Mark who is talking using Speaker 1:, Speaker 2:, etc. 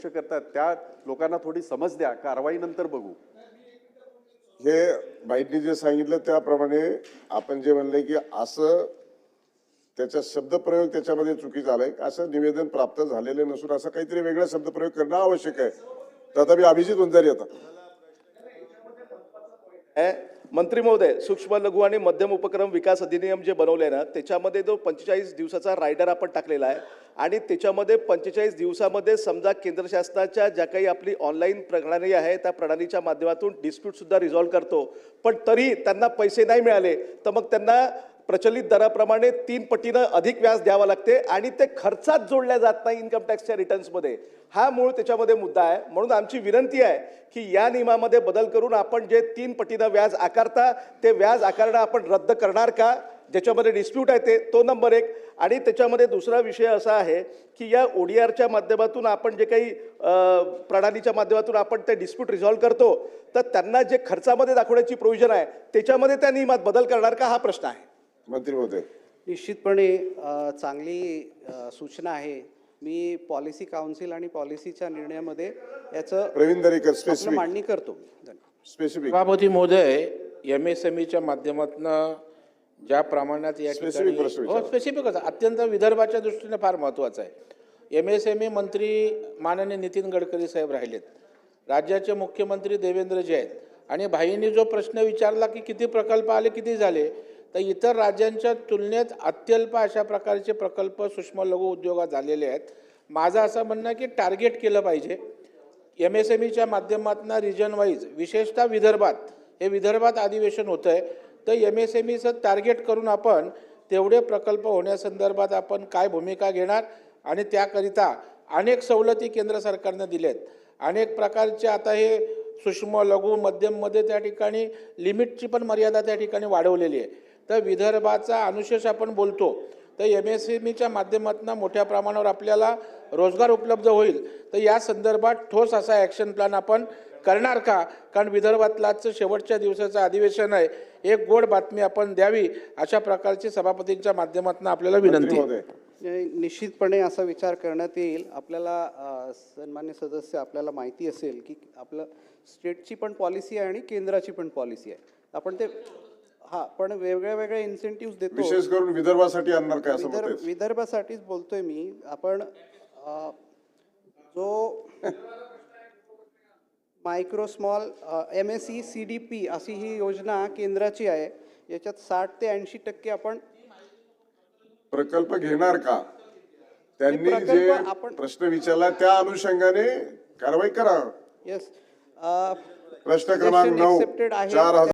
Speaker 1: दुर्लक्ष करतात त्या लोकांना थोडी समज द्या, कारवाईनंतर बघू.
Speaker 2: हे बाईटने जे सांगितलं त्याप्रमाणे आपण जे म्हणले की असं त्याचा शब्दप्रयोग त्याच्यामध्ये चुकीचा झालाय, असं निवेदन प्राप्त झालेलं नसून असं काहीतरी वेगळा शब्दप्रयोग करणं आवश्यक आहे. तथापि अभिजित वंजारी आता
Speaker 3: मंत्री महोदय, सूक्ष्म लघु आणि मध्यम उपक्रम विकास अधिनियम जे बनवले ना त्याच्यामध्ये जो 45 दिवसाचा रायडर आपण टाकलेला आहे आणि त्याच्यामध्ये 45 दिवसामध्ये समजा केंद्र शासनाच्या ज्या काही आपली ऑनलाईन प्रणाली आहे त्या प्रणालीच्या माध्यमातून डिस्प्यूट सुद्धा रिझॉल्व्ह करतो, पण तरी त्यांना पैसे नाही मिळाले तर मग त्यांना प्रचलित दराप्रमाणे 3 पटीनं अधिक व्याज द्यावं लागते आणि ते खर्चात जोडल्या जात नाही इन्कम टॅक्सच्या रिटर्न्समध्ये. हा मूळ त्याच्यामध्ये मुद्दा आहे. म्हणून आमची विनंती आहे की या नियमामध्ये बदल करून आपण जे 3 पटीनं व्याज आकारता ते व्याज आकारणं आपण रद्द करणार का, ज्याच्यामध्ये डिस्प्यूट आहे ते, तो नंबर 1. आणि त्याच्यामध्ये दुसरा विषय असा आहे की या ODRच्या माध्यमातून आपण जे काही प्रणालीच्या माध्यमातून आपण ते डिस्प्यूट रिझॉल्व्ह करतो तर त्यांना जे खर्चामध्ये दाखवण्याची प्रोव्हिजन आहे त्याच्यामध्ये त्या नियमात बदल करणार का, हा प्रश्न आहे.
Speaker 2: मंत्री महोदय.
Speaker 4: निश्चितपणे चांगली सूचना आहे. मी पॉलिसी काउन्सिल आणि पॉलिसीच्या निर्णयामध्ये याचं
Speaker 2: प्रवीण दरेकर
Speaker 4: आपलं
Speaker 2: स्पेसिफिक
Speaker 4: मांडणी करतो.
Speaker 2: स्पेसिफिक
Speaker 5: सभापती महोदय, MSMEच्या माध्यमातून ज्या प्रमाणात या
Speaker 2: Specific प्रश्न विचारा.
Speaker 5: स्पेसिफिकच अत्यंत विदर्भाच्या दृष्टीने फार महत्त्वाचं आहे. MSME मंत्री माननीय नितीन गडकरी साहेब राहिलेत, राज्याचे मुख्यमंत्री देवेंद्रजी आहेत आणि भाईंनी जो प्रश्न विचारला की किती प्रकल्प आले, किती झाले, तर इतर राज्यांच्या तुलनेत अत्यल्प अशा प्रकारचे प्रकल्प सूक्ष्म लघु उद्योगात झालेले आहेत. माझं असं म्हणणं आहे की टार्गेट केलं पाहिजे. MSMEच्या माध्यमातून रिजन वाईज विशेषतः विदर्भात, हे विदर्भात अधिवेशन होतं आहे, तर MSMEचं टार्गेट करून आपण तेवढे प्रकल्प होण्यासंदर्भात आपण काय भूमिका घेणार आणि त्याकरिता अनेक सवलती केंद्र सरकारनं दिल्यात. अनेक प्रकारचे आता हे सूक्ष्म लघु मध्यममध्ये त्या ठिकाणी लिमिटची पण मर्यादा त्या ठिकाणी वाढवलेली आहे. तर विदर्भाचा अनुशेष आपण बोलतो तर MSMEच्या माध्यमातून मोठ्या प्रमाणावर आपल्याला रोजगार उपलब्ध होईल. तर या संदर्भात ठोस असा ॲक्शन प्लॅन आपण करणार का, कारण विदर्भातलाच शेवटच्या दिवसाचं अधिवेशन आहे, एक गोड बातमी आपण द्यावी अशा प्रकारची सभापतींच्या माध्यमातून आपल्याला विनंती आहे.
Speaker 4: निश्चितपणे असा विचार करण्यात येईल. आपल्याला सन्मान्य सदस्य, आपल्याला माहिती असेल की आपलं स्टेटची पण पॉलिसी आहे आणि केंद्राची पण पॉलिसी आहे. आपण ते पण वेगळ्या इन्सेंटिव्ह देतो.
Speaker 2: विशेष करून विदर्भासाठी आणणार काय असं म्हणताय?
Speaker 4: विदर्भासाठीच बोलतोय मी. आपण जो मायक्रो स्मॉल MSE CDP अशी ही योजना केंद्राची आहे, याच्यात 60 ते 80% आपण
Speaker 2: प्रकल्प घेणार का, त्यांनी जे प्रश्न विचारला त्या अनुषंगाने कारवाई करा.
Speaker 4: येस
Speaker 2: प्रश्न क्रमांक 9, 4000